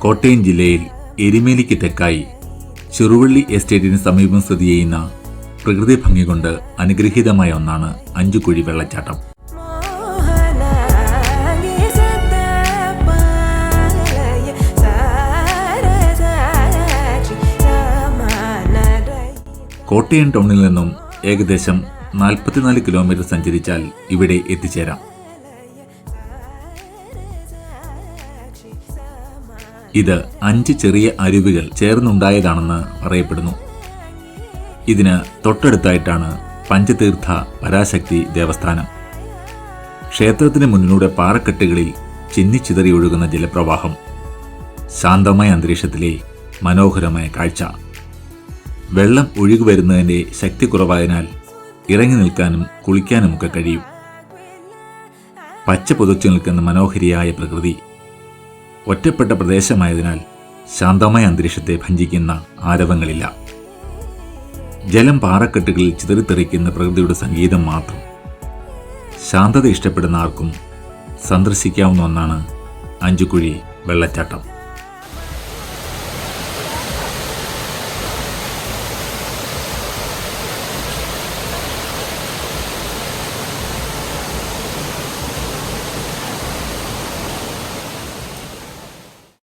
കോട്ടയം ജില്ലയിൽ എരുമേലിക്ക് തെക്കായി ചെറുവള്ളി എസ്റ്റേറ്റിന് സമീപം സ്ഥിതി ചെയ്യുന്ന പ്രകൃതി ഭംഗി കൊണ്ട് അനുഗ്രഹീതമായ ഒന്നാണ് അഞ്ചുകുഴി വെള്ളച്ചാട്ടം. കോട്ടയം ടൗണിൽ നിന്നും ഏകദേശം 44 കിലോമീറ്റർ സഞ്ചരിച്ചാൽ ഇവിടെ എത്തിച്ചേരാം. ഇത് 5 ചെറിയ അരുവികൾ ചേർന്നുണ്ടായതാണെന്ന് പറയപ്പെടുന്നു. ഇതിന് തൊട്ടടുത്തായിട്ടാണ് പഞ്ചതീർത്ഥ പരാശക്തി ദേവസ്ഥാനം. ക്ഷേത്രത്തിന് മുന്നിലൂടെ പാറക്കെട്ടുകളിൽ ചിന്നിച്ചിതറി ഒഴുകുന്ന ജലപ്രവാഹം, ശാന്തമായ അന്തരീക്ഷത്തിലെ മനോഹരമായ കാഴ്ച. വെള്ളം ഒഴുകി വരുന്നതിൻ്റെ ശക്തി കുറവായതിനാൽ ഇറങ്ങി നിൽക്കാനും കുളിക്കാനുമൊക്കെ കഴിയും. പച്ച പുതച്ചു നിൽക്കുന്ന മനോഹരിയായ പ്രകൃതി. ഒറ്റപ്പെട്ട പ്രദേശമായതിനാൽ ശാന്തമായ അന്തരീക്ഷത്തെ ഭഞ്ജിക്കുന്ന ആരവങ്ങളില്ല. ജലം പാറക്കെട്ടുകളിൽ ചിതറിത്തെറിക്കുന്ന പ്രകൃതിയുടെ സംഗീതം മാത്രം. ശാന്തത ഇഷ്ടപ്പെടുന്ന ആർക്കും സന്ദർശിക്കാവുന്ന ഒന്നാണ് അഞ്ചുകുഴി വെള്ളച്ചാട്ടം.